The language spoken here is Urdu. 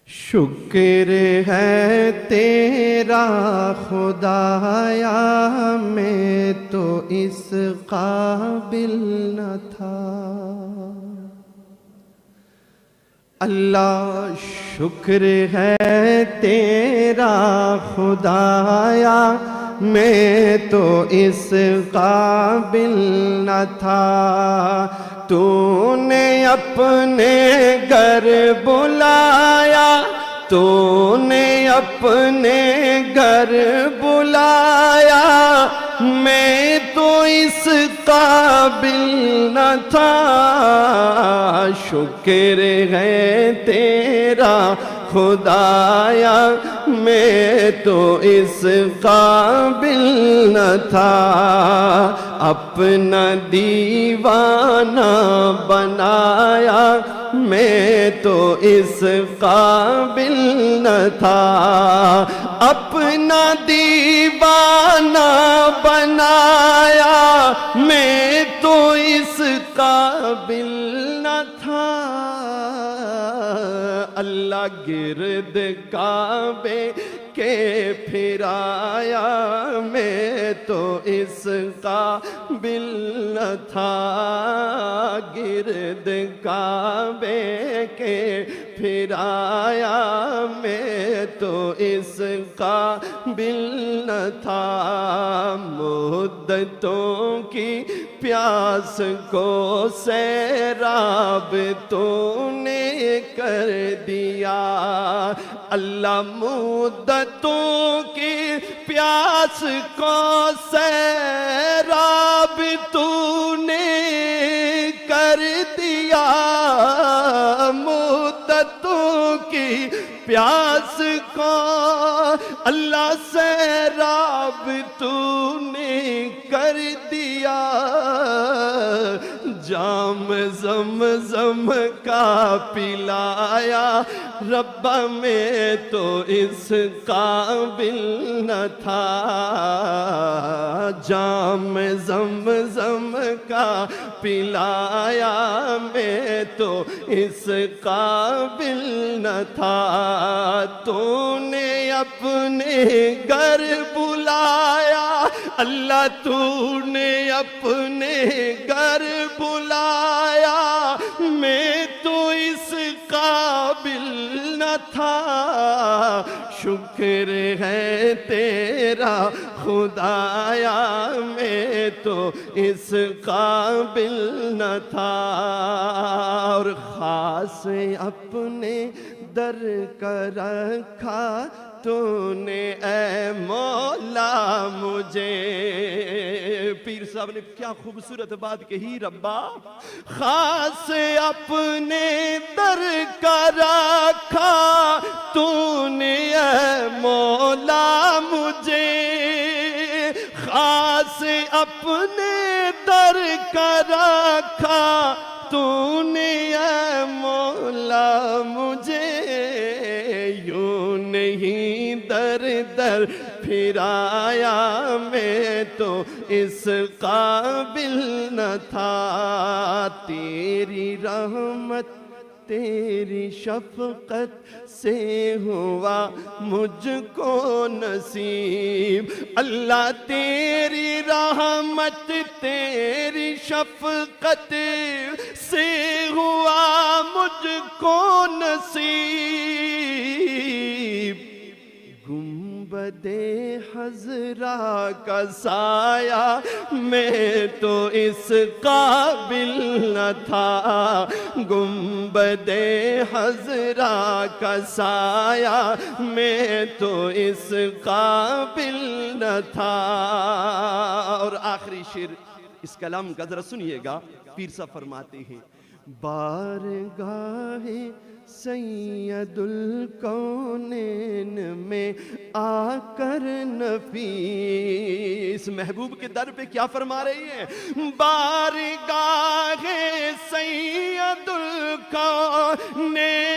شکر ہے تیرا خدایا، میں تو اس قابل نہ تھا۔ اللہ شکر ہے تیرا خدایا، میں تو اس قابل نہ تھا۔ تو نے اپنے گھر بلایا، تو نے اپنے گھر بلایا، میں تو اس قابل نہ تھا۔ شکر ہے تیرا خدایا، میں تو اس قابل نہ تھا۔ اپنا دیوانہ بنایا، میں تو اس قابل نہ تھا۔ اپنا دیوانہ بنایا، میں تو اس قابل نہ تھا۔ اللہ گرد کعبے کے پھرایا، میں تو اس قابل نہ تھا۔ گرد کعبے کے پھرایا، میں تو اس قابل نہ تھا۔ مدتوں کی پیاس کو سیراب تو نے کر دیا۔ اللہ مدتوں کی پیاس کو سیراب تو نے کر دیا۔ مدتوں کی پیاس کو اللہ سیراب تو نے کر دیا۔ جام زمزم کا پلایا، ربا میں تو اس قابل نہ تھا۔ جام زمزم کا پلایا، میں تو اس قابل نہ تھا۔ تو نے اپنے گھر بلایا، اللہ تو نے اپنے گھر بلایا، میں تو اس قابل نہ تھا۔ شکر ہے تیرا خدایا، میں تو اس قابل نہ تھا۔ اور خاص اپنے در کا رکھا تو نے اے مولا مجھے۔ پیر صاحب نے کیا خوبصورت بات کہی، ربا خاص اپنے در کا رکھا تو نے اے مولا مجھے۔ خاص اپنے در کا رکھا تو نے اے مولا مجھے۔ یوں نہیں در در پھرایا، میں تو اس قابل نہ تھا۔ تیری رحمت تیری شفقت سے ہوا مجھ کو نصیب۔ اللہ تیری رحمت تیری شفقت سے ہوا مجھ کو نصیب۔ گنبد خضرا کا سایہ، میں تو اس قابل نہ تھا۔ گنبد خضرا کا سایہ، میں تو اس قابل نہ تھا۔ اور آخری شعر اس کلام کا ذرا سنیے گا۔ پیر صاحب فرماتے ہیں، بارگاہ سید الکونین میں آ کر نفیس، محبوب کے در پہ کیا فرما رہی ہے؟ بارگاہ سید الکونین